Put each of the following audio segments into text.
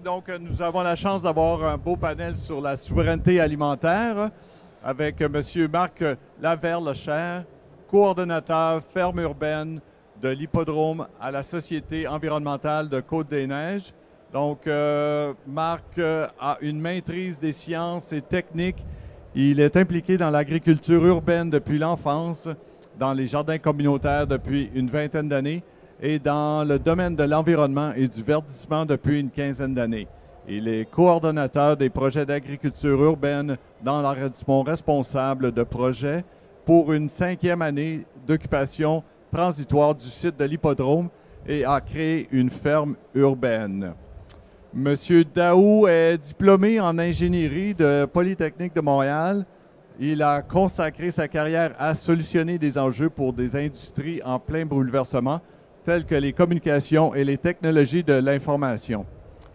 Donc, nous avons la chance d'avoir un beau panel sur la souveraineté alimentaire avec M. Marc Laverle-Cher, coordonnateur ferme urbaine de l'hippodrome à la Société environnementale de Côte-des-Neiges. Donc, Marc a une maîtrise des sciences et techniques. Il est impliqué dans l'agriculture urbaine depuis l'enfance, dans les jardins communautaires depuis une vingtaine d'années et dans le domaine de l'environnement et du verdissement depuis une quinzaine d'années. Il est coordonnateur des projets d'agriculture urbaine dans l'arrondissement responsable de projets pour une 5e année d'occupation transitoire du site de l'hippodrome et a créé une ferme urbaine. Monsieur Daou est diplômé en ingénierie de Polytechnique de Montréal. Il a consacré sa carrière à solutionner des enjeux pour des industries en plein bouleversement, telles que les communications et les technologies de l'information.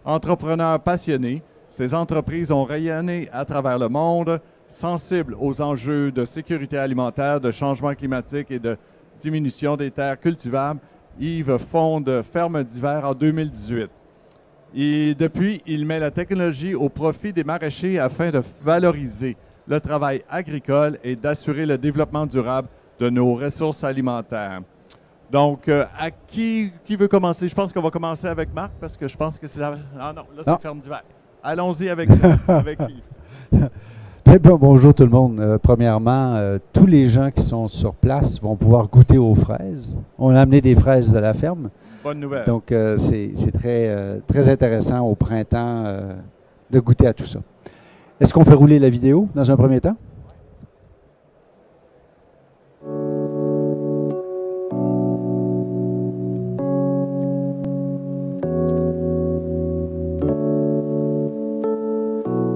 Entrepreneur passionné, ses entreprises ont rayonné à travers le monde, sensibles aux enjeux de sécurité alimentaire, de changement climatique et de diminution des terres cultivables. Yves fonde Ferme d'hiver en 2018. Et depuis, il met la technologie au profit des maraîchers afin de valoriser le travail agricole et d'assurer le développement durable de nos ressources alimentaires. Donc, à qui veut commencer? Je pense qu'on va commencer avec Marc parce que je pense que c'est la... Ah non, là c'est Ferme d'hiver. Allons-y avec Yves. Bonjour tout le monde. Premièrement, tous les gens qui sont sur place vont pouvoir goûter aux fraises. On a amené des fraises de la ferme. Bonne nouvelle. Donc, c'est très intéressant au printemps de goûter à tout ça. Est-ce qu'on fait rouler la vidéo dans un premier temps?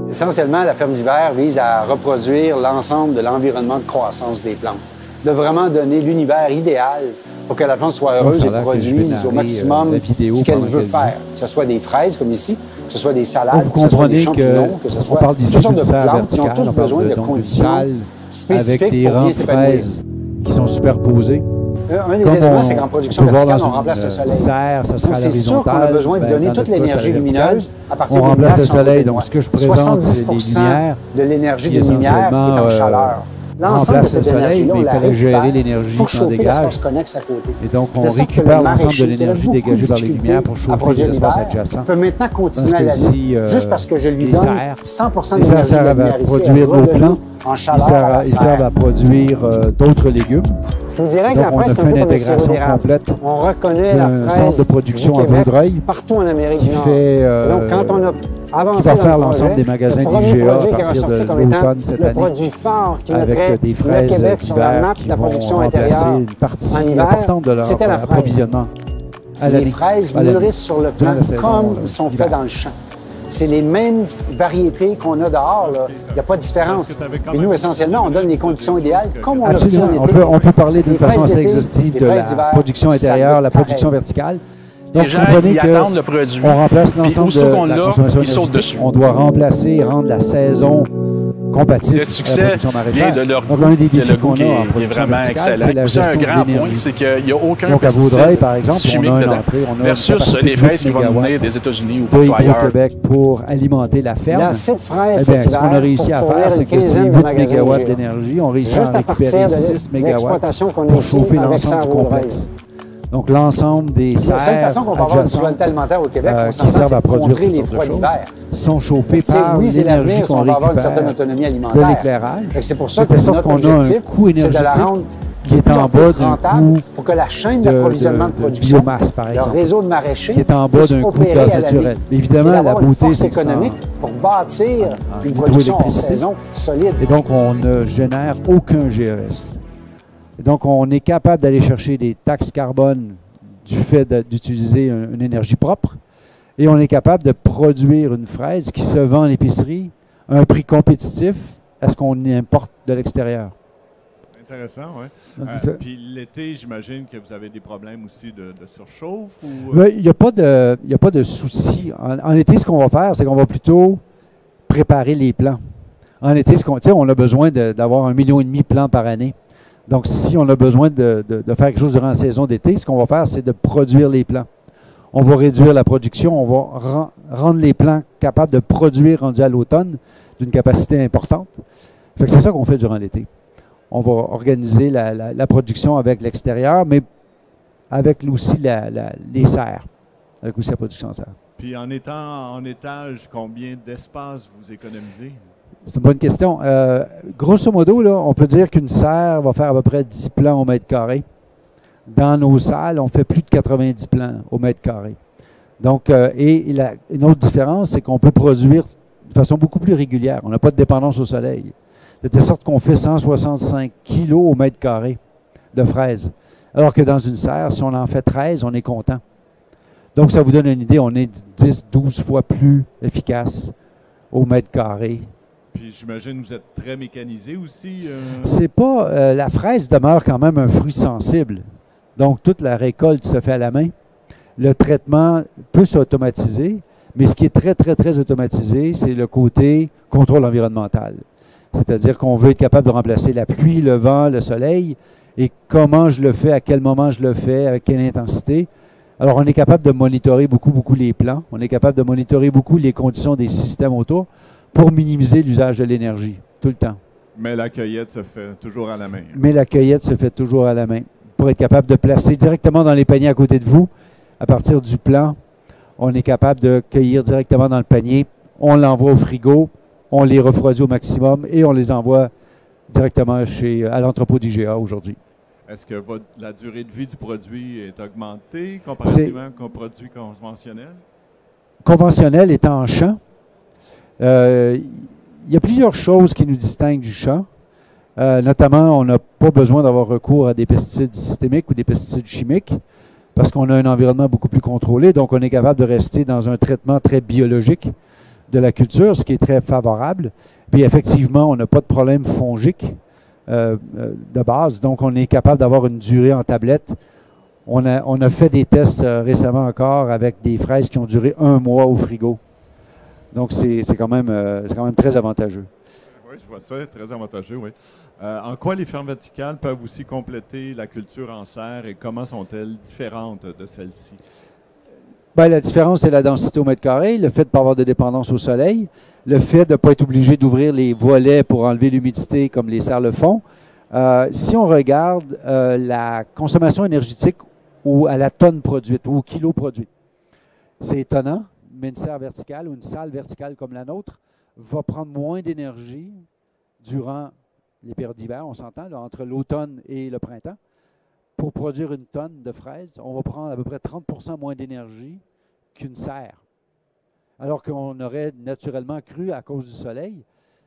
Essentiellement, la ferme d'hiver vise à reproduire l'ensemble de l'environnement de croissance des plantes, de vraiment donner l'univers idéal pour que la plante soit heureuse et produise au maximum ce qu'elle veut faire. Que ce soit des fraises comme ici, que ce soit des salades, que ce soit des champignons, que ce soit toutes sortes de plantes qui ont tous besoin de conditions spécifiques avec des rangs de fraises qui sont superposées. Un des éléments, c'est qu'en production verticale, on remplace le soleil. C'est sûr qu'on a besoin de donner toute l'énergie lumineuse à partir des lumières. On remplace le soleil, donc ce que je présente, c'est des lumières. De l'énergie de lumière est en chaleur. L'ensemble de cette énergie-là, mais il fallait gérer l'énergie qu'on dégage. Et donc, on récupère l'ensemble de l'énergie dégagée par les lumières pour chauffer les espaces adjacents. On peut maintenant continuer à l'année juste parce que je lui donne 100% d'énergie. Ça sert à produire nos plants. Ils servent à produire d'autres légumes. Je vous dirais que donc, la fraise, on a fait une intégration complète on reconnaît la fraise centre de production à Vaudreuil partout en Amérique du Nord. Donc, quand on a avancé qui va faire l'ensemble des magasins d'IGA à partir de l'automne cette année, produit phare qui avec des fraises d'hiver qui vont remplacer une partie importante de leur approvisionnement à l'année. Les fraises mûrissent sur le plant comme ils sont faits dans le champ. C'est les mêmes variétés qu'on a dehors. Il n'y a pas de différence. Mais nous, essentiellement, on donne les conditions idéales comme on l'obtient en été. On peut parler d'une façon assez exhaustive de la production intérieure, la production verticale. Donc, les gens, ils attendent le produit. On remplace l'ensemble de la consommation énergétique. On doit remplacer et rendre la saison compatible le succès vient de leur donc, un des défis qu'on a en est production vraiment verticale, excellent. c'est la gestion de l'énergie. C'est qu'il n'y a aucun donc, à Vaudreuil, par exemple, chimique on a une dedans. entrée, on a versus les fraises qui vont venir des États-Unis ou de ailleurs. Hydro-Québec pour alimenter la ferme. Ce qu'on a réussi à faire, c'est que c'est 8 MW d'énergie. On réussit à récupérer 6 MW pour chauffer l'ensemble du complexe. Donc, l'ensemble des serres adjacentes qui servent à produire toutes sortes de choses sont chauffées par l'énergie qu'on récupère de l'éclairage. C'est pour ça de sorte qu'on a un coût énergétique qui est en bas d'un coût pour que la chaîne d'approvisionnement de production, biomasse, par exemple, le réseau de maraîchers, qui est en bas d'un coût de gaz naturel. Évidemment, la beauté, c'est économique pour bâtir une production en saison solide. Et donc, on ne génère aucun GES. Et donc, on est capable d'aller chercher des taxes carbone du fait d'utiliser une énergie propre. Et on est capable de produire une fraise qui se vend à l'épicerie à un prix compétitif à ce qu'on importe de l'extérieur. Intéressant, oui. Puis l'été, j'imagine que vous avez des problèmes aussi de surchauffe? Il n'y a pas de souci. En été, ce qu'on va faire, c'est qu'on va plutôt préparer les plants. En été, on a besoin d'avoir 1,5 million de plants par année. Donc, si on a besoin de faire quelque chose durant la saison d'été, ce qu'on va faire, c'est de produire les plants. On va réduire la production, on va rendre les plants capables de produire rendu à l'automne d'une capacité importante. Fait que c'est ça qu'on fait durant l'été. On va organiser la production avec l'extérieur, mais avec aussi les serres, avec aussi la production de serre. Puis en étant en étage, combien d'espace vous économisez? C'est une bonne question. Grosso modo, là, on peut dire qu'une serre va faire à peu près 10 plants au mètre carré. Dans nos salles, on fait plus de 90 plants au mètre carré. Donc, une autre différence, c'est qu'on peut produire de façon beaucoup plus régulière. On n'a pas de dépendance au soleil. De telle sorte qu'on fait 165 kilos au mètre carré de fraises. Alors que dans une serre, si on en fait 13, on est content. Donc, ça vous donne une idée, on est 10, 12 fois plus efficace au mètre carré. Puis j'imagine que vous êtes très mécanisé aussi. C'est pas... la fraise demeure quand même un fruit sensible. Donc, toute la récolte se fait à la main. Le traitement peut s'automatiser, mais ce qui est très, très, très automatisé, c'est le côté contrôle environnemental. C'est-à-dire qu'on veut être capable de remplacer la pluie, le vent, le soleil, et comment je le fais, à quel moment je le fais, avec quelle intensité. Alors, on est capable de monitorer beaucoup, beaucoup les plants. On est capable de monitorer beaucoup les conditions des systèmes autour pour minimiser l'usage de l'énergie, tout le temps. Mais la cueillette se fait toujours à la main. Mais la cueillette se fait toujours à la main. Pour être capable de placer directement dans les paniers à côté de vous, à partir du plant, on est capable de cueillir directement dans le panier. On l'envoie au frigo, on les refroidit au maximum et on les envoie directement à l'entrepôt d'IGA aujourd'hui. Est-ce que la durée de vie du produit est augmentée comparativement qu'un produit conventionnel? Conventionnel étant en champ, il y a plusieurs choses qui nous distinguent du champ. Notamment, on n'a pas besoin d'avoir recours à des pesticides systémiques ou des pesticides chimiques parce qu'on a un environnement beaucoup plus contrôlé. Donc, on est capable de rester dans un traitement très biologique de la culture, ce qui est très favorable. Puis, effectivement, on n'a pas de problème fongique de base. Donc, on est capable d'avoir une durée en tablette. On a fait des tests récemment encore avec des fraises qui ont duré 1 mois au frigo. Donc, c'est quand même très avantageux. Oui, je vois ça, très avantageux, oui. En quoi les fermes verticales peuvent aussi compléter la culture en serre et comment sont-elles différentes de celles-ci? Bien, la différence, c'est la densité au mètre carré, le fait de ne pas avoir de dépendance au soleil, le fait de ne pas être obligé d'ouvrir les volets pour enlever l'humidité comme les serres le font. Si on regarde la consommation énergétique à la tonne produite ou au kilo produit, c'est étonnant, mais une serre verticale ou une salle verticale comme la nôtre va prendre moins d'énergie durant les périodes d'hiver, on s'entend, là, entre l'automne et le printemps. Pour produire une tonne de fraises, on va prendre à peu près 30% moins d'énergie qu'une serre. Alors qu'on aurait naturellement cru à cause du soleil.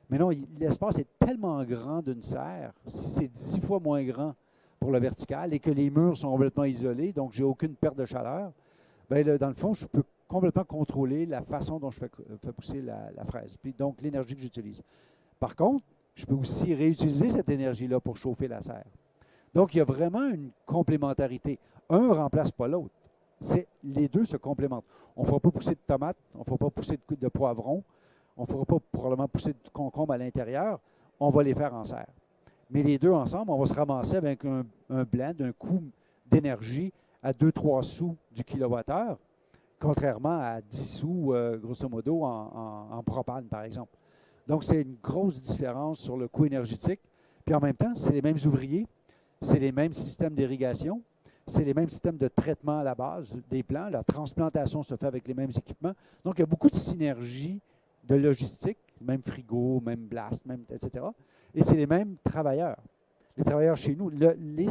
Mais non, l'espace est tellement grand d'une serre, si c'est 10 fois moins grand pour le vertical et que les murs sont complètement isolés, donc j'ai aucune perte de chaleur, bien là, dans le fond, je peux complètement contrôler la façon dont je fais pousser la fraise, puis donc l'énergie que j'utilise. Par contre, je peux aussi réutiliser cette énergie-là pour chauffer la serre. Donc, il y a vraiment une complémentarité. Un ne remplace pas l'autre. Les deux se complémentent. On ne fera pas pousser de tomates, on ne fera pas pousser de poivrons, on ne fera pas probablement pousser de concombres à l'intérieur. On va les faire en serre. Mais les deux ensemble, on va se ramasser avec un blend, un coût d'énergie à 2-3 sous du kilowattheure, contrairement à 10 sous, grosso modo, en propane, par exemple. Donc, c'est une grosse différence sur le coût énergétique. Puis en même temps, c'est les mêmes ouvriers, c'est les mêmes systèmes d'irrigation, c'est les mêmes systèmes de traitement à la base des plants. La transplantation se fait avec les mêmes équipements. Donc, il y a beaucoup de synergie de logistique, même frigo, même blast, même, etc. Et c'est les mêmes travailleurs. Les travailleurs chez nous. Les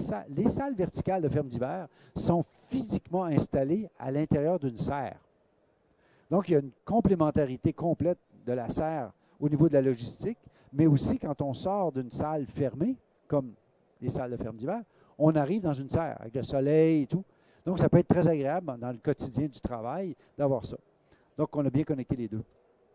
salles verticales de ferme d'hiver sont physiquement installées à l'intérieur d'une serre. Donc, il y a une complémentarité complète de la serre au niveau de la logistique, mais aussi quand on sort d'une salle fermée, comme les salles de ferme d'hiver, on arrive dans une serre avec le soleil et tout. Donc, ça peut être très agréable dans le quotidien du travail d'avoir ça. Donc, on a bien connecté les deux.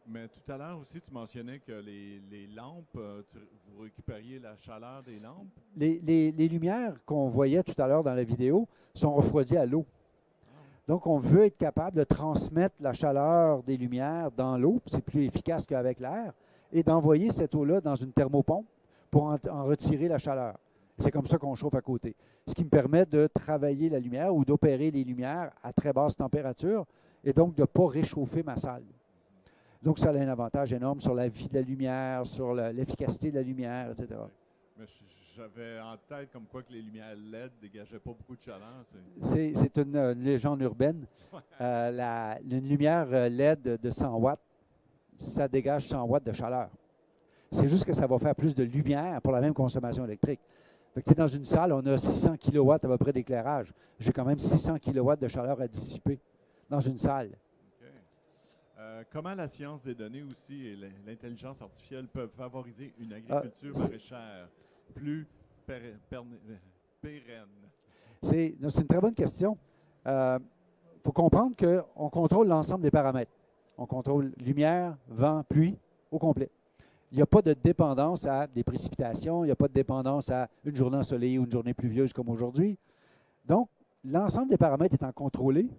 Mais tout à l'heure aussi, tu mentionnais que les lampes, vous récupériez la chaleur des lampes? Les lumières qu'on voyait tout à l'heure dans la vidéo sont refroidies à l'eau. Donc, on veut être capable de transmettre la chaleur des lumières dans l'eau, c'est plus efficace qu'avec l'air, et d'envoyer cette eau-là dans une thermopompe pour en retirer la chaleur. C'est comme ça qu'on chauffe à côté. Ce qui me permet de travailler la lumière ou d'opérer les lumières à très basse température et donc de ne pas réchauffer ma salle. Donc, ça a un avantage énorme sur la vie de la lumière, sur l'efficacité de la lumière, etc. Mais j'avais en tête comme quoi que les lumières LED ne dégageaient pas beaucoup de chaleur. C'est une légende urbaine. Une lumière LED de 100 watts, ça dégage 100 watts de chaleur. C'est juste que ça va faire plus de lumière pour la même consommation électrique. Fait que, dans une salle, on a 600 kW à peu près d'éclairage. J'ai quand même 600 kW de chaleur à dissiper dans une salle. Comment la science des données aussi et l'intelligence artificielle peuvent favoriser une agriculture maraîchère plus pérenne? C'est une très bonne question. Il faut comprendre qu'on contrôle l'ensemble des paramètres. On contrôle lumière, vent, pluie au complet. Il n'y a pas de dépendance à des précipitations, il n'y a pas de dépendance à une journée ensoleillée ou une journée pluvieuse comme aujourd'hui. Donc, l'ensemble des paramètres étant contrôlés,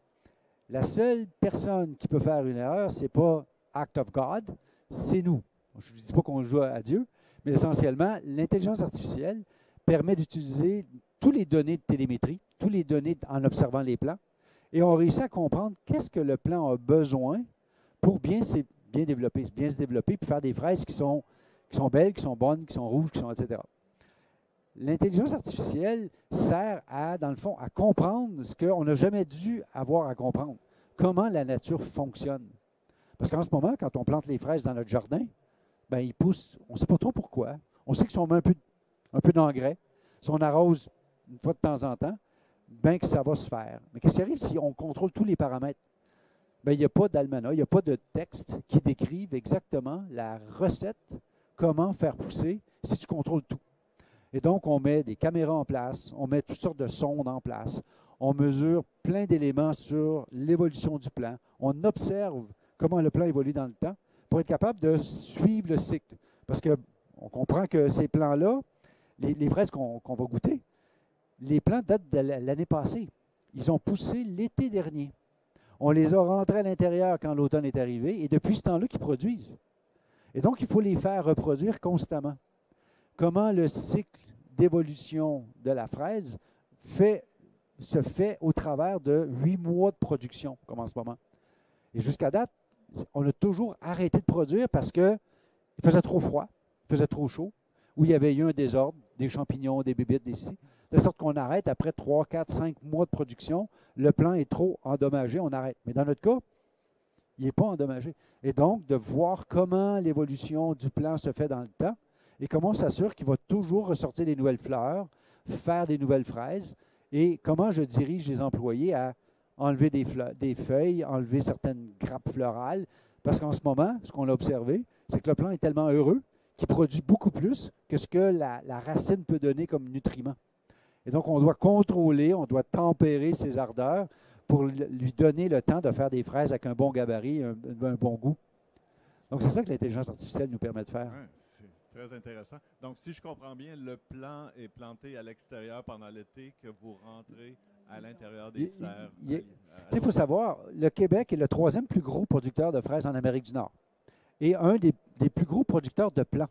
la seule personne qui peut faire une erreur, ce n'est pas act of God, c'est nous. Je ne dis pas qu'on joue à Dieu, mais essentiellement, l'intelligence artificielle permet d'utiliser toutes les données de télémétrie, toutes les données en observant les plans, et on réussit à comprendre qu'est-ce que le plan a besoin pour bien se développer, puis faire des fraises qui sont belles, qui sont bonnes, qui sont rouges, qui sont, etc. L'intelligence artificielle sert dans le fond, à comprendre ce qu'on n'a jamais dû avoir à comprendre. Comment la nature fonctionne. Parce qu'en ce moment, quand on plante les fraises dans notre jardin, ben ils poussent, on ne sait pas trop pourquoi. On sait que si on met un peu d'engrais, si on arrose une fois de temps en temps, bien que ça va se faire. Mais qu'est-ce qui arrive si on contrôle tous les paramètres? Bien, il n'y a pas d'almanach, il n'y a pas de texte qui décrive exactement la recette, comment faire pousser si tu contrôles tout. Et donc, on met des caméras en place, on met toutes sortes de sondes en place, on mesure plein d'éléments sur l'évolution du plan, on observe comment le plan évolue dans le temps pour être capable de suivre le cycle. Parce qu'on comprend que ces plans-là, les fraises qu'on va goûter, les plants datent de l'année passée. Ils ont poussé l'été dernier. On les a rentrés à l'intérieur quand l'automne est arrivé et depuis ce temps-là qu'ils produisent. Et donc, il faut les faire reproduire constamment. Comment le cycle d'évolution de la fraise se fait au travers de 8 mois de production, comme en ce moment. Et jusqu'à date, on a toujours arrêté de produire parce qu'il faisait trop froid, il faisait trop chaud, ou il y avait eu un désordre, des champignons, des bébites, des scies, de sorte qu'on arrête après 3, 4, 5 mois de production. Le plan est trop endommagé, on arrête. Mais dans notre cas, il n'est pas endommagé. Et donc, de voir comment l'évolution du plan se fait dans le temps, et comment on s'assure qu'il va toujours ressortir des nouvelles fleurs, faire des nouvelles fraises, et comment je dirige les employés à enlever des feuilles, enlever certaines grappes florales, parce qu'en ce moment, ce qu'on a observé, c'est que le plant est tellement heureux qu'il produit beaucoup plus que ce que la racine peut donner comme nutriment. Et donc, on doit contrôler, on doit tempérer ses ardeurs pour lui donner le temps de faire des fraises avec un bon gabarit, un bon goût. Donc, c'est ça que l'intelligence artificielle nous permet de faire. Ouais, c'est très intéressant. Donc, si je comprends bien, le plant est planté à l'extérieur pendant l'été que vous rentrez à l'intérieur des serres. Il faut savoir, le Québec est le 3e plus gros producteur de fraises en Amérique du Nord et un des plus gros producteurs de plants.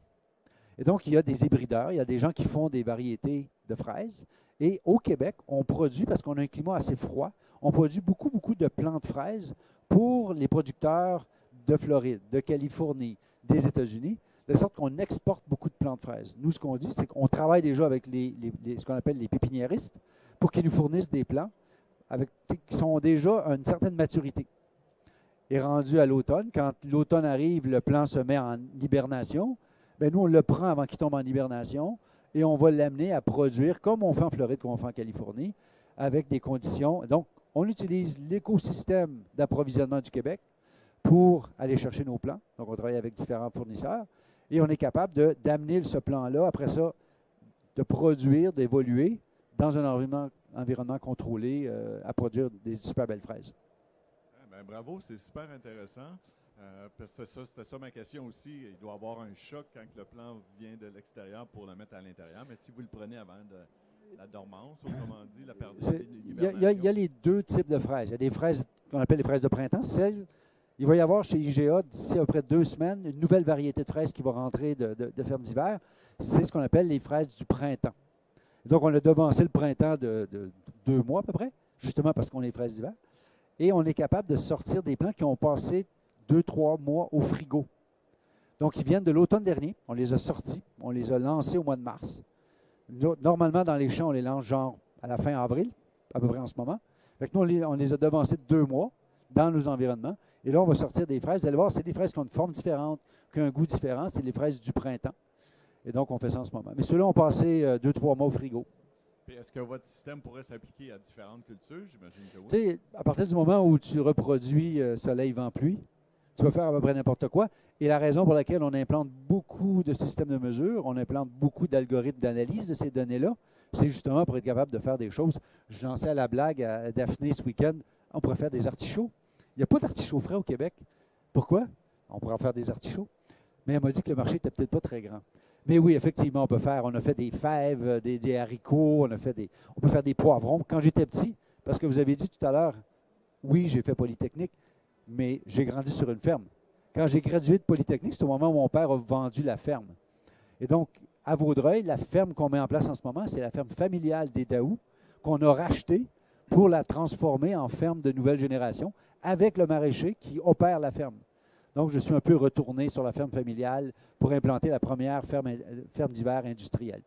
Et donc, il y a des hybrideurs, il y a des gens qui font des variétés de fraises. Et au Québec, on produit, parce qu'on a un climat assez froid, on produit beaucoup, beaucoup de plants de fraises pour les producteurs de Floride, de Californie, des États-Unis, de sorte qu'on exporte beaucoup de plants de fraises. Nous, ce qu'on dit, c'est qu'on travaille déjà avec ce qu'on appelle les pépiniéristes pour qu'ils nous fournissent des plants qui sont déjà à une certaine maturité. Et rendu à l'automne, quand l'automne arrive, le plant se met en hibernation, bien, nous, on le prend avant qu'il tombe en hibernation et on va l'amener à produire comme on fait en Floride, comme on fait en Californie, avec des conditions. Donc, on utilise l'écosystème d'approvisionnement du Québec pour aller chercher nos plants. Donc, on travaille avec différents fournisseurs et on est capable d'amener ce plan-là, après ça, de produire, d'évoluer dans un environnement contrôlé à produire des super belles fraises. Bien, bravo, c'est super intéressant. C'était ça ma question aussi. Il doit y avoir un choc quand le plan vient de l'extérieur pour le mettre à l'intérieur. Mais si vous le prenez avant la dormance, autrement dit, la période d'hibernation. Il y a les deux types de fraises. Il y a des fraises qu'on appelle les fraises de printemps. Il va y avoir chez IGA, d'ici à peu près 2 semaines, une nouvelle variété de fraises qui va rentrer de ferme d'hiver. C'est ce qu'on appelle les fraises du printemps. Donc, on a devancé le printemps de 2 mois à peu près, justement parce qu'on est fraises d'hiver. Et on est capable de sortir des plants qui ont passé 2-3 mois au frigo. Donc, ils viennent de l'automne dernier. On les a sortis. On les a lancés au mois de mars. Normalement, dans les champs, on les lance genre à la fin avril, à peu près en ce moment. Fait que nous, on les a devancés de 2 mois dans nos environnements. Et là, on va sortir des fraises. Vous allez voir, c'est des fraises qui ont une forme différente, qui ont un goût différent. C'est les fraises du printemps. Et donc, on fait ça en ce moment. Mais ceux-là ont passé 2-3 mois au frigo. Est-ce que votre système pourrait s'appliquer à différentes cultures? J'imagine que oui. Tu sais, à partir du moment où tu reproduis soleil, vent, pluie, tu peux faire à peu près n'importe quoi. Et la raison pour laquelle on implante beaucoup de systèmes de mesure, on implante beaucoup d'algorithmes d'analyse de ces données-là, c'est justement pour être capable de faire des choses. Je lançais à la blague à Daphné ce week-end, on pourrait faire des artichauts. Il n'y a pas d'artichauts frais au Québec. Pourquoi? On pourrait en faire des artichauts. Mais elle m'a dit que le marché n'était peut-être pas très grand. Mais oui, effectivement, on a fait des fèves, des haricots, on peut faire des poivrons. Quand j'étais petit, parce que vous avez dit tout à l'heure, oui, j'ai fait Polytechnique, mais j'ai grandi sur une ferme. Quand j'ai gradué de Polytechnique, c'est au moment où mon père a vendu la ferme. Et donc, à Vaudreuil, la ferme qu'on met en place en ce moment, c'est la ferme familiale des Daou, qu'on a rachetée pour la transformer en ferme de nouvelle génération, avec le maraîcher qui opère la ferme. Donc, je suis un peu retourné sur la ferme familiale pour implanter la première ferme d'hiver industrielle.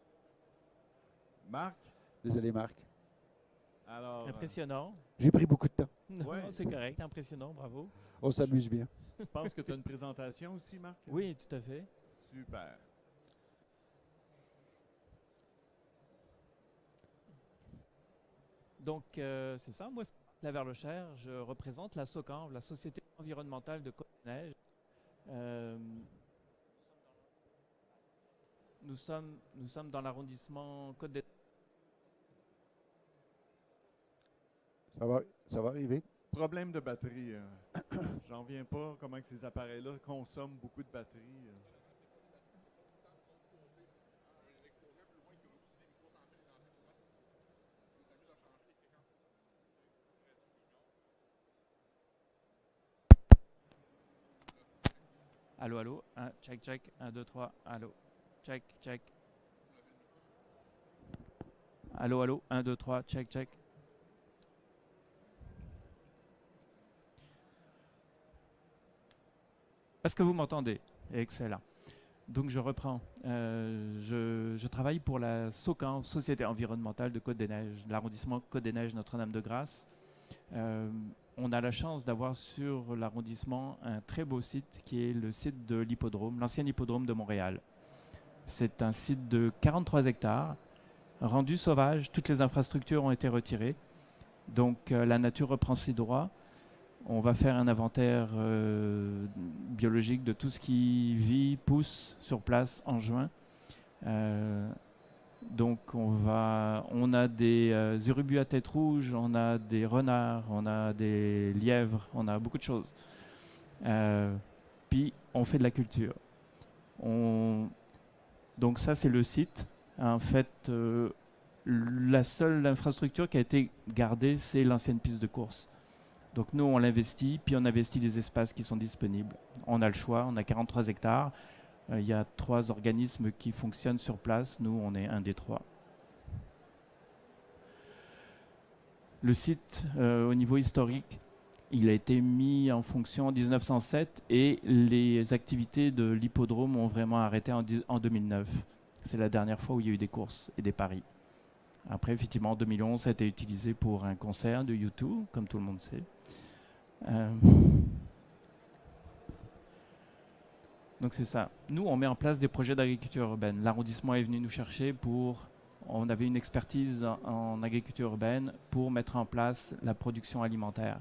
Marc? Désolé, Marc. Alors, impressionnant. J'ai pris beaucoup de temps. Non, c'est correct, impressionnant, bravo. On s'amuse bien. Je pense que tu as une présentation aussi, Marc? Oui, tout à fait. Super. Donc, c'est ça. Moi, Laverle-Cher, je représente la SOCANV, la Société environnementale de Côte-des-Neiges. Nous sommes dans l'arrondissement Côte-des-Neiges. Ça va arriver. Problème de batterie. J'en viens pas comment que ces appareils-là consomment beaucoup de batterie. Allô, allô, check, check, 1, 2, 3, allô, check, check. Allô, allô, 1, 2, 3, check, check. Est-ce que vous m'entendez? Excellent. Donc je reprends. Je travaille pour la SOCANV, Société environnementale de Côte-des-Neiges, l'arrondissement Côte-des-Neiges Notre-Dame-de-Grâce. On a la chance d'avoir sur l'arrondissement un très beau site qui est le site de l'hippodrome, l'ancien hippodrome de Montréal. C'est un site de 43 hectares, rendu sauvage, toutes les infrastructures ont été retirées. Donc la nature reprend ses droits. On va faire un inventaire biologique de tout ce qui vit, pousse sur place en juin. Donc on a des urubus à tête rouge, on a des renards, on a des lièvres, on a beaucoup de choses. Puis on fait de la culture. Donc ça c'est le site. En fait, la seule infrastructure qui a été gardée, c'est l'ancienne piste de course. Donc nous on l'investit, puis on investit les espaces qui sont disponibles. On a le choix, on a 43 hectares. Il y a 3 organismes qui fonctionnent sur place. Nous, on est un des 3. Le site, au niveau historique, il a été mis en fonction en 1907 et les activités de l'hippodrome ont vraiment arrêté en 2009. C'est la dernière fois où il y a eu des courses et des paris. Après, effectivement, en 2011, ça a été utilisé pour un concert de U2, comme tout le monde sait. Donc c'est ça. Nous, on met en place des projets d'agriculture urbaine. L'arrondissement est venu nous chercher on avait une expertise en agriculture urbaine pour mettre en place la production alimentaire.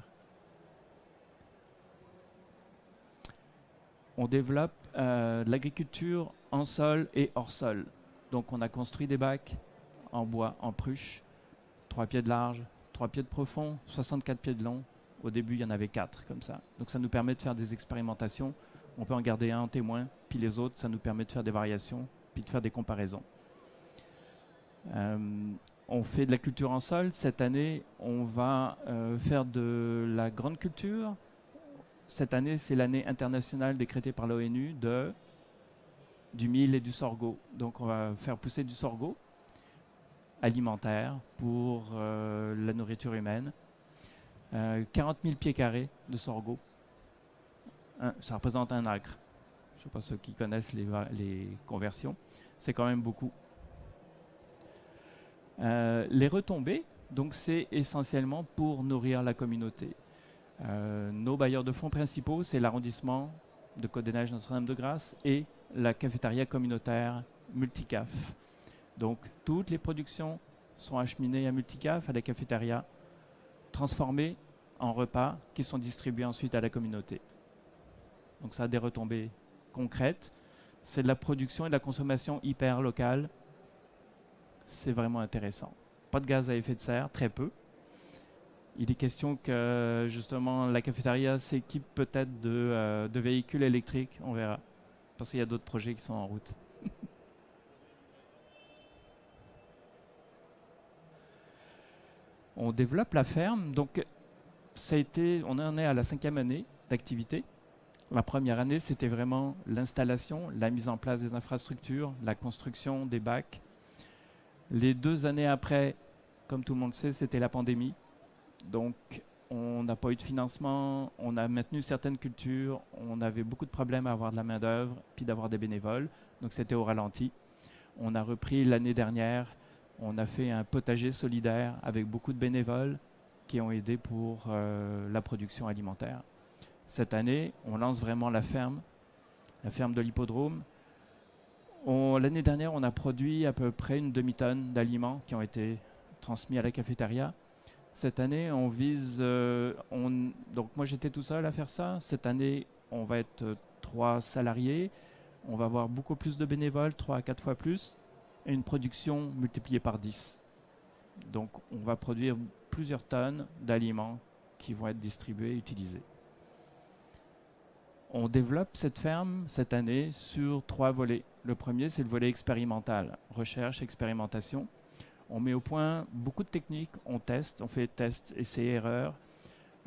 On développe de l'agriculture en sol et hors sol. Donc on a construit des bacs en bois, en pruche, 3 pieds de large, 3 pieds de profond, 64 pieds de long. Au début, il y en avait 4 comme ça. Donc ça nous permet de faire des expérimentations. On peut en garder un en témoin, puis les autres, ça nous permet de faire des variations, puis de faire des comparaisons. On fait de la culture en sol. Cette année, on va faire de la grande culture. Cette année, c'est l'année internationale décrétée par l'ONU du mil et du sorgho. Donc on va faire pousser du sorgho alimentaire pour la nourriture humaine. 40 000 pieds carrés de sorgho. Ça représente un acre. Je ne sais pas ceux qui connaissent les conversions. C'est quand même beaucoup. Les retombées, donc c'est essentiellement pour nourrir la communauté. Nos bailleurs de fonds principaux, c'est l'arrondissement de Côte-des-Neiges Notre-Dame-de-Grâce et la cafétéria communautaire Multicaf. Donc toutes les productions sont acheminées à Multicaf, à la cafétéria, transformées en repas qui sont distribués ensuite à la communauté. Donc ça a des retombées concrètes. C'est de la production et de la consommation hyper locale. C'est vraiment intéressant. Pas de gaz à effet de serre, très peu. Il est question que justement la cafétéria s'équipe peut-être de véhicules électriques, on verra. Parce qu'il y a d'autres projets qui sont en route. On développe la ferme, donc on en est à la 5e année d'activité. La première année, c'était vraiment l'installation, la mise en place des infrastructures, la construction des bacs. Les 2 années après, comme tout le monde sait, c'était la pandémie. Donc, on n'a pas eu de financement, on a maintenu certaines cultures, on avait beaucoup de problèmes à avoir de la main-d'œuvre, puis d'avoir des bénévoles. Donc, c'était au ralenti. On a repris l'année dernière, on a fait un potager solidaire avec beaucoup de bénévoles qui ont aidé pour la production alimentaire. Cette année, on lance vraiment la ferme de l'hippodrome. L'année dernière, on a produit à peu près une demi-tonne d'aliments qui ont été transmis à la cafétéria. Cette année, on vise... donc moi, j'étais tout seul à faire ça. Cette année, on va être 3 salariés. On va avoir beaucoup plus de bénévoles, 3 à 4 fois plus. Et une production multipliée par 10. Donc, on va produire plusieurs tonnes d'aliments qui vont être distribués et utilisés. On développe cette ferme cette année sur 3 volets. Le premier, c'est le volet expérimental, recherche, expérimentation. On met au point beaucoup de techniques, on teste, on fait tests, essais, erreurs.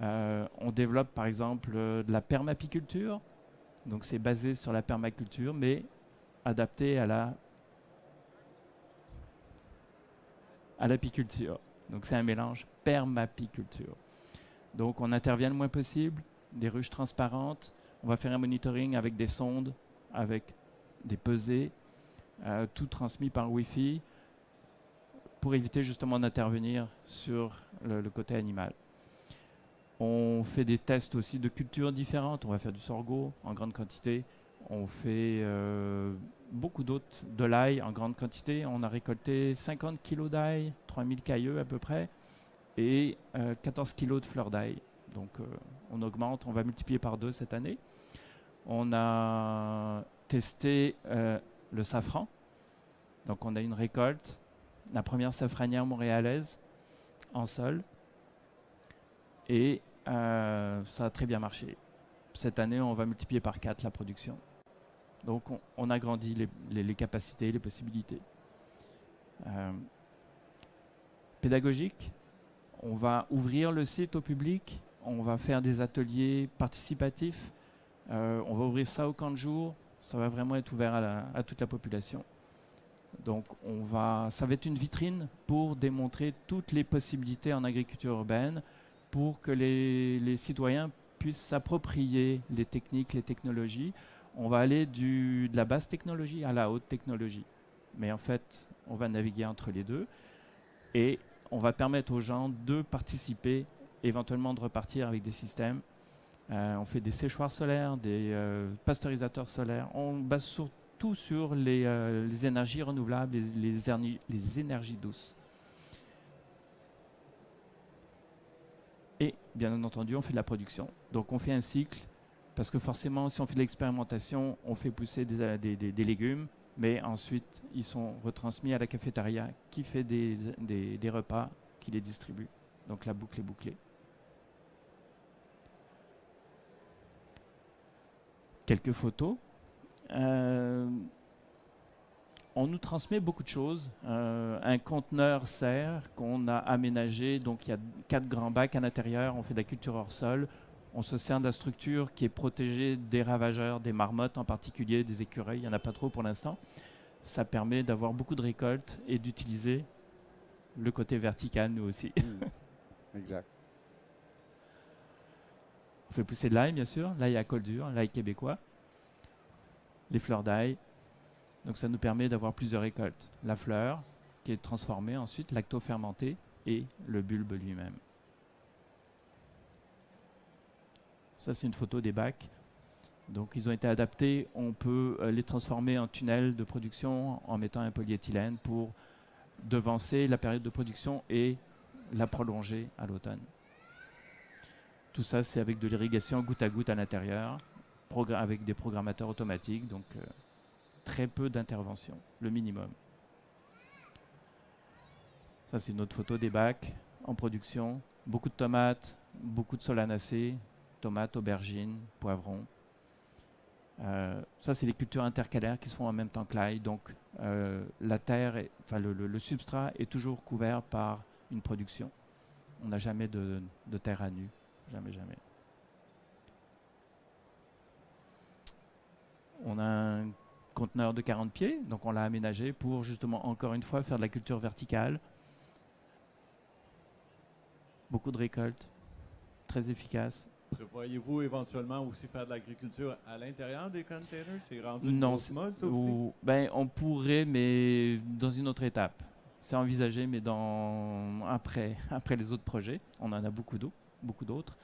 On développe par exemple de la permapiculture. Donc c'est basé sur la permaculture, mais adapté à l'apiculture. Donc c'est un mélange permapiculture. Donc on intervient le moins possible, des ruches transparentes. On va faire un monitoring avec des sondes, avec des pesées, tout transmis par Wi-Fi pour éviter justement d'intervenir sur le côté animal. On fait des tests aussi de cultures différentes. On va faire du sorgho en grande quantité. On fait beaucoup d'autres, de l'ail en grande quantité. On a récolté 50 kg d'ail, 3000 cailleux à peu près, et 14 kg de fleurs d'ail. Donc on augmente, on va multiplier par 2 cette année. On a testé le safran. Donc on a une récolte, la première safranière montréalaise en sol. Et ça a très bien marché. Cette année, on va multiplier par 4 la production. Donc on agrandit les capacités, les possibilités. Pédagogique, on va ouvrir le site au public. On va faire des ateliers participatifs. On va ouvrir ça au camp de jour. Ça va vraiment être ouvert à toute la population. Donc ça va être une vitrine pour démontrer toutes les possibilités en agriculture urbaine pour que les citoyens puissent s'approprier les techniques, les technologies. On va aller de la basse technologie à la haute technologie. Mais en fait, on va naviguer entre les deux. Et on va permettre aux gens de participer, éventuellement de repartir avec des systèmes. On fait des séchoirs solaires, des pasteurisateurs solaires. On base surtout sur les énergies renouvelables, les énergies douces. Et bien entendu, on fait de la production. Donc on fait un cycle, parce que forcément, si on fait de l'expérimentation, on fait pousser des légumes, mais ensuite, ils sont retransmis à la cafétéria qui fait des repas, qui les distribue. Donc la boucle est bouclée. Quelques photos. On nous transmet beaucoup de choses. Un conteneur serre qu'on a aménagé. Donc il y a 4 grands bacs à l'intérieur. On fait de la culture hors sol. On se sert de la structure qui est protégée des ravageurs, des marmottes en particulier, des écureuils. Il n'y en a pas trop pour l'instant. Ça permet d'avoir beaucoup de récoltes et d'utiliser le côté vertical, nous aussi. Exact. On fait pousser de l'ail, bien sûr, l'ail à col dur, l'ail québécois, les fleurs d'ail. Donc ça nous permet d'avoir plusieurs récoltes. La fleur, qui est transformée ensuite, lacto-fermentée, et le bulbe lui-même. Ça, c'est une photo des bacs. Donc ils ont été adaptés. On peut les transformer en tunnels de production en mettant un polyéthylène pour devancer la période de production et la prolonger à l'automne. Tout ça, c'est avec de l'irrigation goutte à goutte à l'intérieur, avec des programmateurs automatiques, donc très peu d'intervention, le minimum. Ça, c'est une autre photo des bacs en production. Beaucoup de tomates, beaucoup de solanacées, tomates, aubergines, poivrons. Ça, c'est les cultures intercalaires qui se font en même temps que l'ail. Donc, la terre, le substrat est toujours couvert par une production. On n'a jamais de terre à nu. Jamais, jamais. On a un conteneur de 40 pieds, donc on l'a aménagé pour justement, encore une fois, faire de la culture verticale. Beaucoup de récoltes, très efficace. Prévoyez-vous éventuellement aussi faire de l'agriculture à l'intérieur des containers? C'est rendu Non, une mode, ça aussi? Ben, on pourrait, mais dans une autre étape. C'est envisagé, mais après les autres projets. On en a beaucoup d'autres.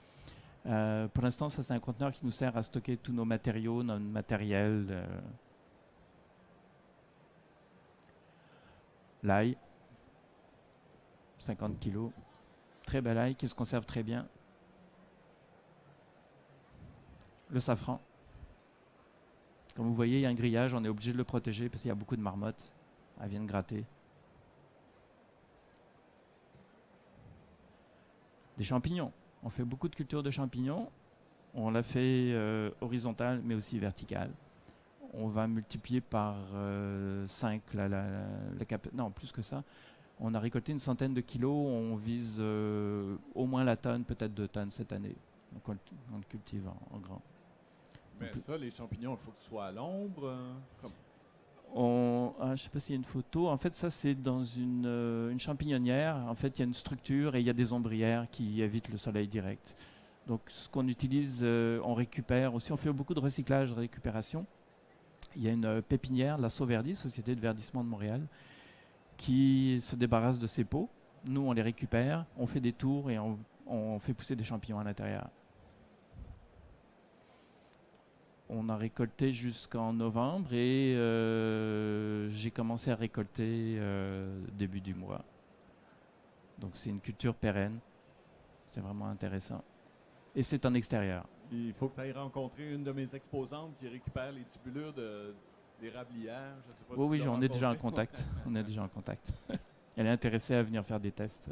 Pour l'instant, ça, c'est un conteneur qui nous sert à stocker tous nos matériaux, notre matériel. L'ail, 50 kilos. Très bel ail qui se conserve très bien. Le safran. Comme vous voyez, il y a un grillage, on est obligé de le protéger parce qu'il y a beaucoup de marmottes. Elles viennent gratter. Des champignons. On fait beaucoup de culture de champignons. On l'a fait horizontale, mais aussi verticale. On va multiplier par 5 non, plus que ça. On a récolté une centaine de kilos. On vise au moins la tonne, peut-être 2 tonnes cette année. Donc on le cultive en grand. Mais ça, les champignons, il faut que ce soit à l'ombre. Je ne sais pas s'il y a une photo. En fait, ça, c'est dans une champignonnière. En fait, il y a une structure et il y a des ombrières qui évitent le soleil direct. Donc, ce qu'on utilise, on récupère aussi. On fait beaucoup de recyclage, de récupération. Il y a une pépinière, la Sauverdi, Société de verdissement de Montréal, qui se débarrasse de ces pots. Nous, on les récupère, on fait des tours et on fait pousser des champignons à l'intérieur. On a récolté jusqu'en novembre et j'ai commencé à récolter début du mois. Donc c'est une culture pérenne. C'est vraiment intéressant. Et c'est en extérieur. Il faut que tu ailles rencontrer une de mes exposantes qui récupère les tubulures d'érablières. Oui, on est déjà en contact. On est déjà en contact. Elle est intéressée à venir faire des tests.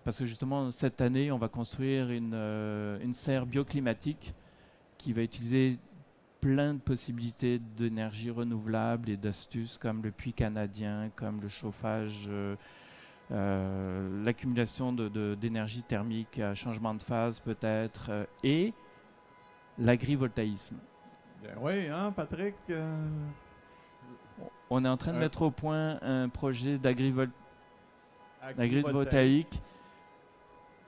Parce que justement, cette année, on va construire une serre bioclimatique qui va utiliser plein de possibilités d'énergie renouvelable et d'astuces comme le puits canadien, comme le chauffage, l'accumulation d'énergie thermique à changement de phase peut-être, et l'agrivoltaïsme. Bien oui, hein, Patrick? On est en train de mettre au point un projet d'agrivoltaïque.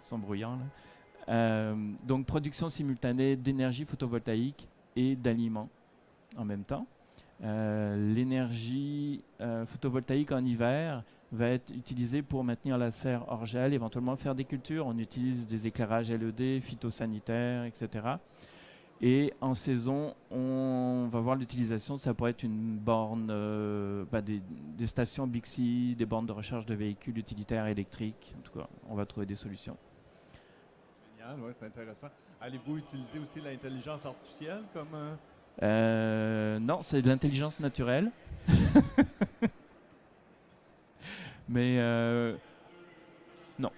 Ils sont bruyants, là. Donc production simultanée d'énergie photovoltaïque et d'aliments en même temps. L'énergie photovoltaïque en hiver va être utilisée pour maintenir la serre hors gel, éventuellement faire des cultures. On utilise des éclairages LED, phytosanitaires, etc. Et en saison, on va voir l'utilisation. Ça pourrait être une borne, des stations Bixi, des bornes de recharge de véhicules utilitaires électriques. En tout cas, on va trouver des solutions. Oui, c'est intéressant. Allez-vous utiliser aussi l'intelligence artificielle comme... Non, c'est de l'intelligence naturelle. Mais non.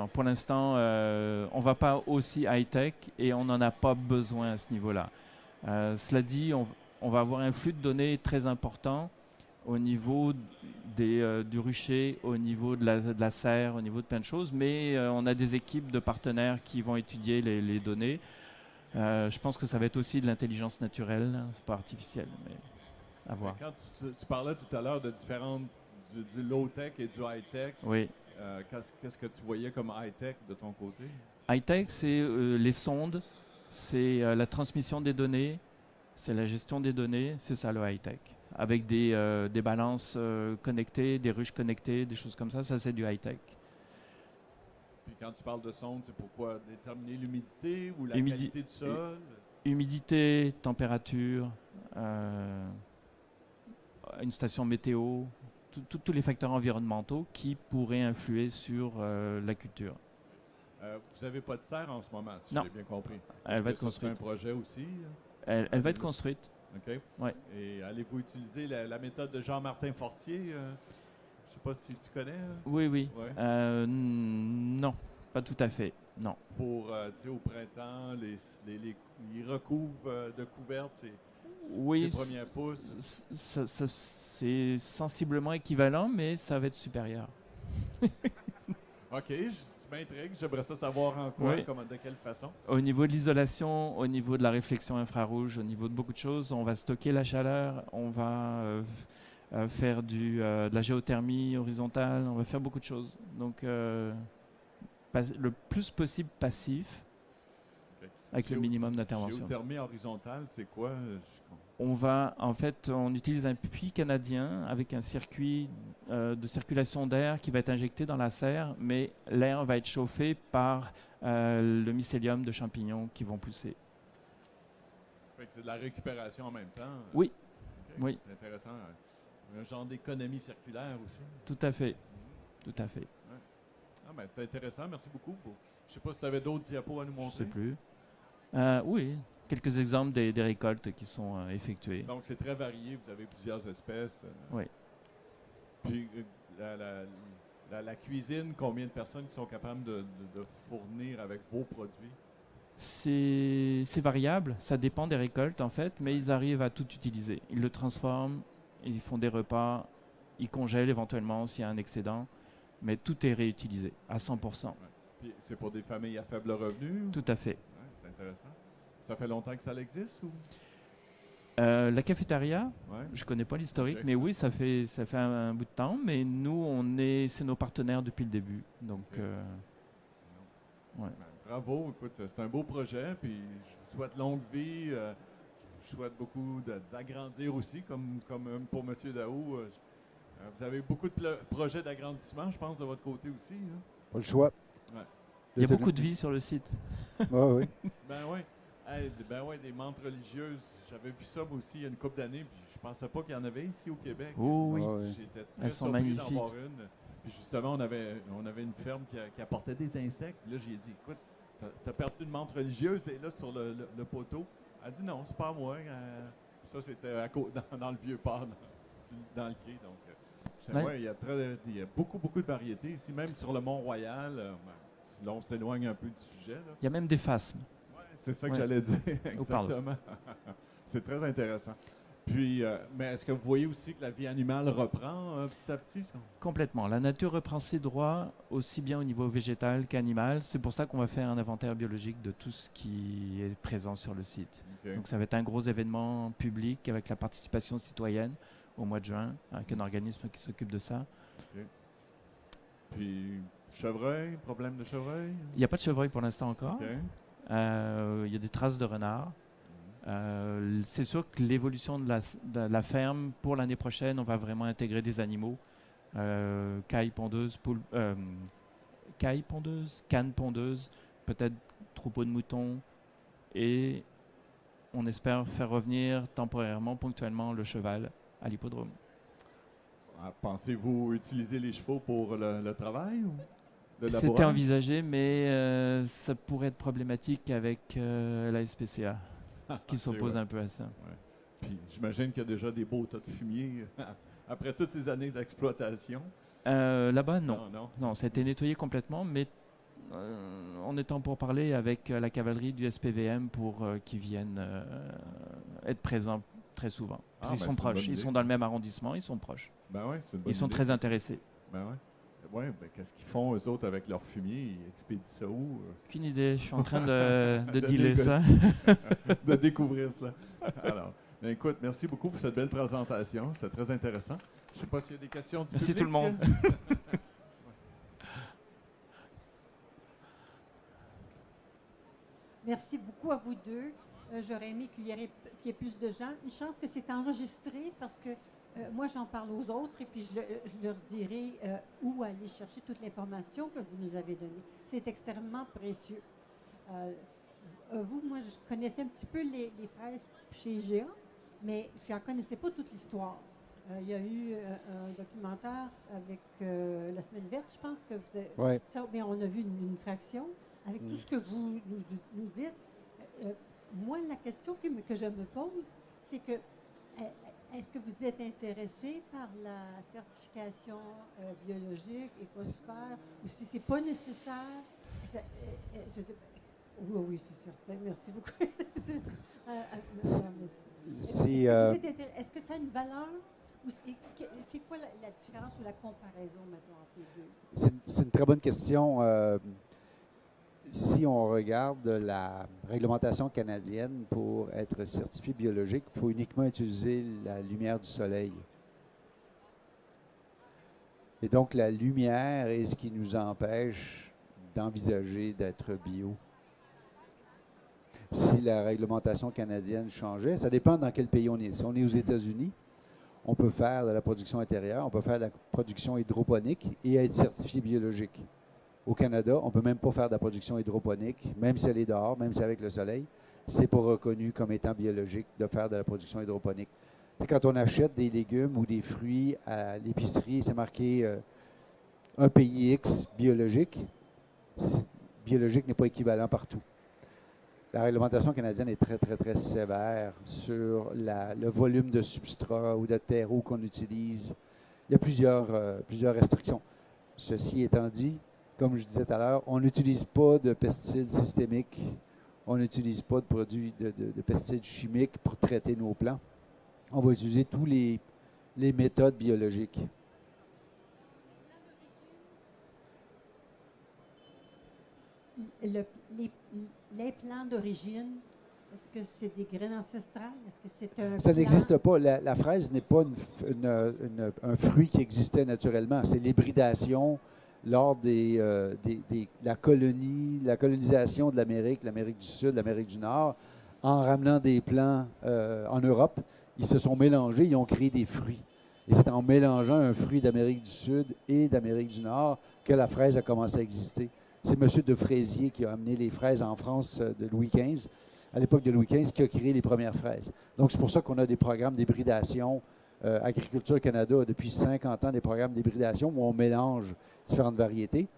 Pour l'instant, on ne va pas aussi high-tech et on n'en a pas besoin à ce niveau-là. Cela dit, on va avoir un flux de données très important au niveau du rucher, au niveau de la serre, au niveau de plein de choses, mais on a des équipes de partenaires qui vont étudier les données. Je pense que ça va être aussi de l'intelligence naturelle, hein, c'est pas artificiel, mais à voir. Quand tu parlais tout à l'heure de différentes, du low-tech et du high-tech, oui. Qu'est-ce que tu voyais comme high-tech de ton côté? High-tech, c'est les sondes, c'est la transmission des données, c'est la gestion des données, c'est ça le high-tech. Avec des balances connectées, des ruches connectées, des choses comme ça, ça c'est du high-tech. Puis quand tu parles de sonde, c'est pourquoi déterminer l'humidité ou la qualité du sol? Humidité, température, une station météo, tous les facteurs environnementaux qui pourraient influer sur la culture. Vous n'avez pas de serre en ce moment, si j'ai bien compris. Elle va être construite. C'est un projet aussi? Elle va être construite. OK. Ouais. Et allez-vous utiliser la méthode de Jean-Martin Fortier? Je ne sais pas si tu connais. Oui. Ouais. Non, pas tout à fait. Non. Pour, tu sais, au printemps, ils recouvrent de couvertes ces premiers pousses. C'est sensiblement équivalent, mais ça va être supérieur. OK, tu m'intrigues. J'aimerais ça savoir en quoi, de quelle façon. Au niveau de l'isolation, au niveau de la réflexion infrarouge, au niveau de beaucoup de choses, on va stocker la chaleur, on va faire de la géothermie horizontale, on va faire beaucoup de choses. Donc, le plus possible passif, avec le minimum d'intervention. Géothermie horizontale, c'est quoi? On utilise un puits canadien avec un circuit de circulation d'air qui va être injecté dans la serre, mais l'air va être chauffé par le mycélium de champignons qui vont pousser. C'est de la récupération en même temps? Oui. Okay. Oui. C'est intéressant. Un genre d'économie circulaire aussi? Tout à fait. Tout à fait. Ouais. Ah, ben, c'est intéressant. Merci beaucoup. Je ne sais pas si tu avais d'autres diapos à nous montrer. Je ne sais plus. Oui. Quelques exemples des récoltes qui sont effectuées. Donc, c'est très varié. Vous avez plusieurs espèces. Oui. Puis, la cuisine, combien de personnes qui sont capables de fournir avec vos produits? C'est variable. Ça dépend des récoltes, en fait, mais ils arrivent à tout utiliser. Ils le transforment, ils font des repas, ils congèlent éventuellement s'il y a un excédent, mais tout est réutilisé à 100%. Ouais. Puis, c'est pour des familles à faible revenu? Tout à fait. Ouais, c'est intéressant. Ça fait longtemps que ça existe ou? La cafétéria, je ne connais pas l'historique, mais oui, ça fait un bout de temps. Mais nous, c'est nos partenaires depuis le début. Donc, ouais. Bravo, écoute, c'est un beau projet. Puis je vous souhaite longue vie. Je vous souhaite beaucoup d'agrandir aussi, comme pour M. Daou. Vous avez beaucoup de projets d'agrandissement, je pense, de votre côté aussi. Hein? Pas le choix. Ouais. Il y a beaucoup de vie sur le site. Oui. Ben oui. Des menthes religieuses. J'avais vu ça moi aussi il y a une couple d'années, puis je pensais pas qu'il y en avait ici au Québec. Oh oui. J'étais très Elles sont surpris d'en magnifiques. voir une. Puis justement, on avait une ferme qui apportait des insectes. Puis là, j'ai dit, écoute, t'as perdu une menthe religieuse, et là sur le poteau. Elle dit non, c'est pas à moi. Ça, c'était dans le vieux port, dans le quai. Donc, il y a beaucoup de variétés ici, même sur le Mont-Royal. Là, on s'éloigne un peu du sujet. Là. Il y a même des phasmes. C'est ça que j'allais dire, exactement. C'est très intéressant. Puis, mais est-ce que vous voyez aussi que la vie animale reprend petit à petit? Ça? Complètement. La nature reprend ses droits aussi bien au niveau végétal qu'animal. C'est pour ça qu'on va faire un inventaire biologique de tout ce qui est présent sur le site. Okay. Donc ça va être un gros événement public avec la participation citoyenne au mois de juin, avec un organisme qui s'occupe de ça. Okay. Puis, chevreuil, problème de chevreuil? Il n'y a pas de chevreuil pour l'instant encore. Okay. Il y a des traces de renard. C'est sûr que l'évolution de la ferme, pour l'année prochaine, on va vraiment intégrer des animaux. Caille pondeuse, canne pondeuse, peut-être troupeau de moutons. Et on espère faire revenir temporairement, ponctuellement, le cheval à l'hippodrome. Pensez-vous utiliser les chevaux pour le travail ou? C'était envisagé, mais ça pourrait être problématique avec la SPCA, qui s'oppose un peu à ça. Ouais. Puis j'imagine qu'il y a déjà des beaux tas de fumier après toutes ces années d'exploitation. Là-bas, non. Non, ça a été nettoyé complètement, mais on est en pourparlers avec la cavalerie du SPVM pour qu'ils viennent être présents très souvent. Ils sont proches, ils sont dans le même arrondissement, ils sont proches. Ben ouais, c'est une bonne ils sont idée. Très intéressés. Ben ouais. Oui, ben, qu'est-ce qu'ils font, eux autres, avec leur fumier? Ils expédient ça où? Aucune idée. Je suis en train de dealer ça. De découvrir ça. Alors, ben, écoute, merci beaucoup pour cette belle présentation. C'était très intéressant. Je ne sais pas s'il y a des questions du public. Merci tout le monde. beaucoup à vous deux. J'aurais aimé qu'il y ait plus de gens. Une chance que c'est enregistré parce que moi, j'en parle aux autres et puis je leur dirai où aller chercher toute l'information que vous nous avez donnée. C'est extrêmement précieux. Vous, moi, je connaissais un petit peu les fraises chez IGA, mais je n'en connaissais pas toute l'histoire. Il y a eu un documentaire avec la Semaine verte, je pense que vous avez... Ouais. Ça, bien, on a vu une fraction. Avec tout ce que vous nous dites, moi, la question que je me pose, c'est que est-ce que vous êtes intéressé par la certification biologique, écosphère, ou si ce n'est pas nécessaire? Oui, c'est certain. Merci beaucoup. Est-ce que ça a une valeur? C'est quoi la différence ou la comparaison maintenant entre les deux? C'est une très bonne question. Si on regarde la réglementation canadienne pour être certifié biologique, il faut uniquement utiliser la lumière du soleil. Et donc, la lumière est ce qui nous empêche d'envisager d'être bio. Si la réglementation canadienne changeait, ça dépend dans quel pays on est. Si on est aux États-Unis, on peut faire de la production intérieure, on peut faire de la production hydroponique et être certifié biologique. Au Canada, on ne peut même pas faire de la production hydroponique, même si elle est dehors, même si c'est avec le soleil. C'est pas reconnu comme étant biologique de faire de la production hydroponique. C'est quand on achète des légumes ou des fruits à l'épicerie, c'est marqué un pays X biologique. Biologique n'est pas équivalent partout. La réglementation canadienne est très, très, très sévère sur le volume de substrat ou de terreau qu'on utilise. Il y a plusieurs restrictions. Ceci étant dit, comme je disais tout à l'heure, on n'utilise pas de pesticides systémiques, on n'utilise pas de produits de pesticides chimiques pour traiter nos plants. On va utiliser tous les méthodes biologiques. Les plants d'origine, est-ce que c'est des graines ancestrales? Est-ce que c'est ça n'existe pas. La fraise n'est pas un fruit qui existait naturellement. C'est l'hybridation lors de la colonisation de l'Amérique du Sud, l'Amérique du Nord, en ramenant des plants en Europe. Ils se sont mélangés, ils ont créé des fruits. Et c'est en mélangeant un fruit d'Amérique du Sud et d'Amérique du Nord que la fraise a commencé à exister. C'est M. de Fraisier qui a amené les fraises en France de Louis XV, à l'époque de Louis XV, qui a créé les premières fraises. Donc, c'est pour ça qu'on a des programmes d'hybridation. Agriculture Canada a depuis 50 ans des programmes d'hybridation où on mélange différentes variétés,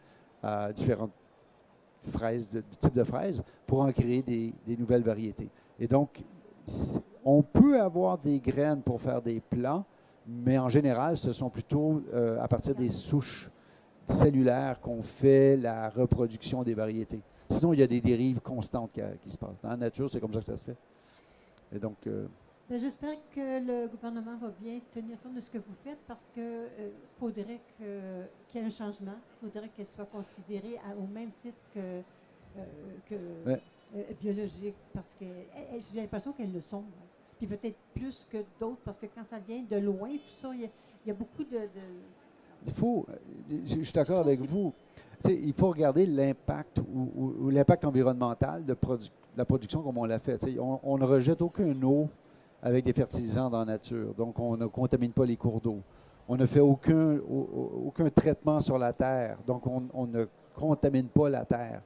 différentes fraises, types de fraises, pour en créer des nouvelles variétés. Et donc, on peut avoir des graines pour faire des plants, mais en général, ce sont plutôt à partir des souches cellulaires qu'on fait la reproduction des variétés. Sinon, il y a des dérives constantes qui se passent. Dans la nature, c'est comme ça que ça se fait. Et donc... j'espère que le gouvernement va bien tenir compte de ce que vous faites parce qu'il faudrait qu'il y ait un changement. Il faudrait qu'elle soit considérée au même titre que biologique parce que j'ai l'impression qu'elles le sont. Puis peut-être plus que d'autres parce que quand ça vient de loin, tout ça, il y a beaucoup de... je suis d'accord avec vous. Il faut regarder l'impact ou l'impact environnemental de la production comme on l'a fait. On ne rejette aucune eau avec des fertilisants dans la nature. Donc, on ne contamine pas les cours d'eau. On ne fait aucun traitement sur la terre. Donc, on ne contamine pas la terre.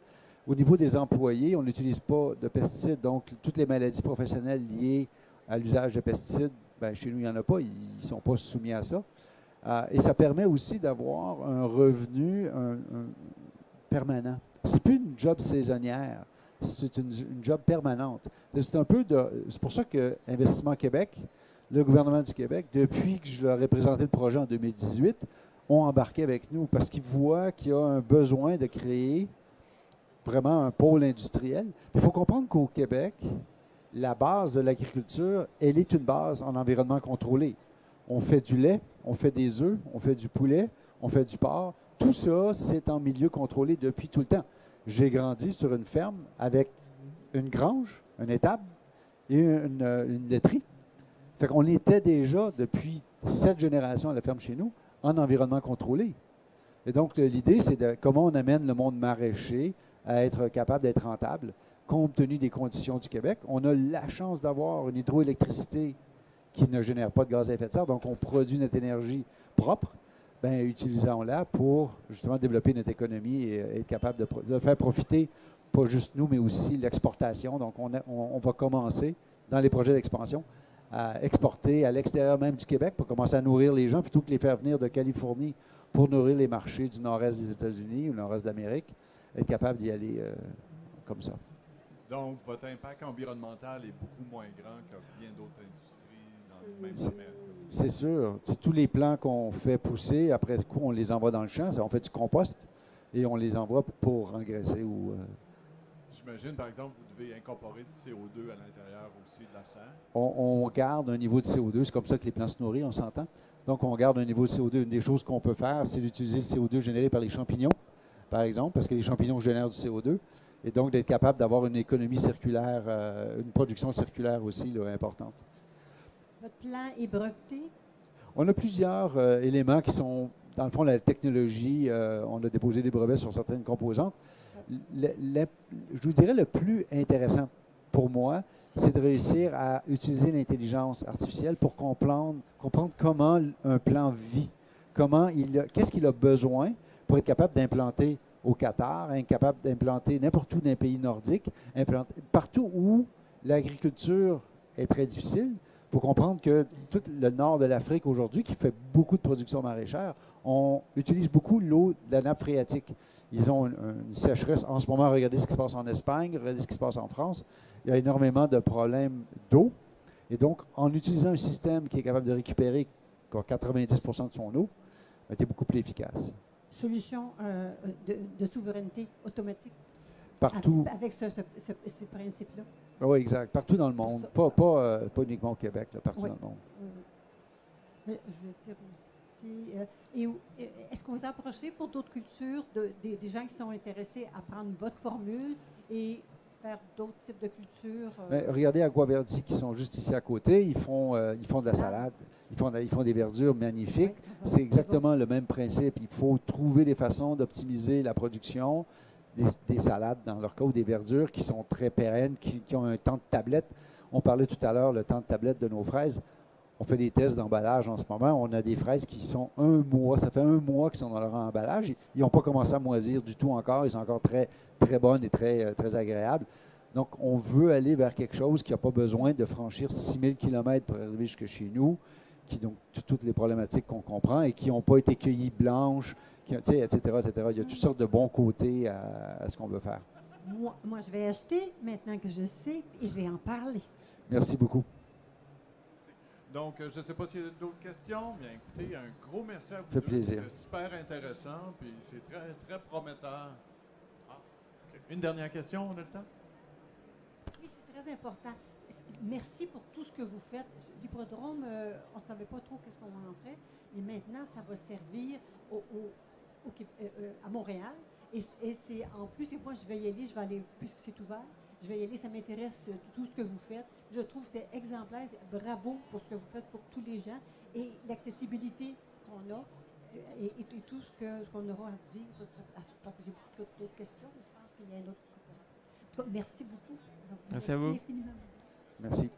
Au niveau des employés, on n'utilise pas de pesticides. Donc, toutes les maladies professionnelles liées à l'usage de pesticides, chez nous, il n'y en a pas. Ils ne sont pas soumis à ça. Et ça permet aussi d'avoir un revenu permanent. C'est plus une job saisonnière. C'est une job permanente. C'est pour ça que Investissement Québec, le gouvernement du Québec, depuis que je leur ai présenté le projet en 2018, ont embarqué avec nous parce qu'ils voient qu'il y a un besoin de créer vraiment un pôle industriel. Il faut comprendre qu'au Québec, la base de l'agriculture, elle est une base en environnement contrôlé. On fait du lait, on fait des œufs, on fait du poulet, on fait du porc. Tout ça, c'est en milieu contrôlé depuis tout le temps. J'ai grandi sur une ferme avec une grange, une étable et une laiterie. Fait qu'on était déjà, depuis 7 générations à la ferme chez nous, en environnement contrôlé. Et donc, l'idée, c'est comment on amène le monde maraîcher à être capable d'être rentable compte tenu des conditions du Québec. On a la chance d'avoir une hydroélectricité qui ne génère pas de gaz à effet de serre, donc on produit notre énergie propre. Bien, utilisons-la pour justement développer notre économie et être capable de faire profiter, pas juste nous, mais aussi l'exportation. Donc, on va commencer dans les projets d'expansion à exporter à l'extérieur même du Québec pour commencer à nourrir les gens plutôt que les faire venir de Californie pour nourrir les marchés du nord-est des États-Unis ou nord-est d'Amérique, être capable d'y aller comme ça. Donc, votre impact environnemental est beaucoup moins grand que bien d'autres industries dans le même domaine. C'est sûr. Tous les plants qu'on fait pousser, après coup, on les envoie dans le champ, on fait du compost et on les envoie pour engraisser ou... J'imagine, par exemple, vous devez incorporer du CO2 à l'intérieur aussi de la serre. On garde un niveau de CO2. C'est comme ça que les plants se nourrissent, on s'entend. Donc, on garde un niveau de CO2. Une des choses qu'on peut faire, c'est d'utiliser le CO2 généré par les champignons, par exemple, parce que les champignons génèrent du CO2. Et donc, d'être capable d'avoir une économie circulaire, une production circulaire aussi là, importante. Votre plan est breveté? On a plusieurs éléments qui sont, dans le fond, la technologie. On a déposé des brevets sur certaines composantes. Je vous dirais le plus intéressant pour moi, c'est de réussir à utiliser l'intelligence artificielle pour comprendre comment un plan vit, qu'est-ce qu'il a besoin pour être capable d'implanter au Qatar, capable d'implanter n'importe où dans un pays nordique, partout où l'agriculture est très difficile. Il faut comprendre que tout le nord de l'Afrique aujourd'hui, qui fait beaucoup de production maraîchère, on utilise beaucoup l'eau de la nappe phréatique. Ils ont une sécheresse. En ce moment, regardez ce qui se passe en Espagne, regardez ce qui se passe en France. Il y a énormément de problèmes d'eau. Et donc, en utilisant un système qui est capable de récupérer 90% de son eau, c'est beaucoup plus efficace. Solution de souveraineté automatique? Partout. Avec ces principes-là? Oui, exact. Partout dans le monde. Pas uniquement au Québec, là, partout dans le monde. Je veux dire aussi, est-ce qu'on vous a approché pour d'autres cultures, des gens qui sont intéressés à prendre votre formule et faire d'autres types de cultures? Regardez Aquaverdi qui sont juste ici à côté. Ils font de la salade. Ils font des verdures magnifiques. Oui, c'est exactement le même principe. Il faut trouver des façons d'optimiser la production des salades, dans leur cas, ou des verdures qui sont très pérennes, qui ont un temps de tablette. On parlait tout à l'heure, le temps de tablette de nos fraises. On fait des tests d'emballage en ce moment. On a des fraises qui sont 1 mois. Ça fait 1 mois qu'ils sont dans leur emballage. Ils n'ont pas commencé à moisir du tout encore. Ils sont encore très, très bonnes et très, très agréables. Donc, on veut aller vers quelque chose qui n'a pas besoin de franchir 6000 km pour arriver jusque chez nous, donc toutes les problématiques qu'on comprend et qui n'ont pas été cueillies blanches, etc., etc. Il y a toutes sortes de bons côtés à ce qu'on veut faire. Moi, je vais acheter maintenant que je sais et je vais en parler. Merci beaucoup. Donc, je ne sais pas s'il y a d'autres questions. Bien, écoutez, un gros merci à vous. Ça fait plaisir. C'était super intéressant, puis c'est très, très prometteur. Okay. Une dernière question, on a le temps? Oui, c'est très important. Merci pour tout ce que vous faites. L'hippodrome, on ne savait pas trop qu'est-ce qu'on en ferait, mais maintenant, ça va servir à Montréal. Et c'est en plus, et moi, je vais y aller, puisque c'est ouvert, je vais y aller, ça m'intéresse tout ce que vous faites. Je trouve que c'est exemplaire. Bravo pour ce que vous faites pour tous les gens et l'accessibilité qu'on a et tout ce qu'on aura à se dire. Parce que j'ai beaucoup d'autres questions, mais je pense qu'il y a une autre conférence. Merci beaucoup. Merci à vous. Infiniment. Merci.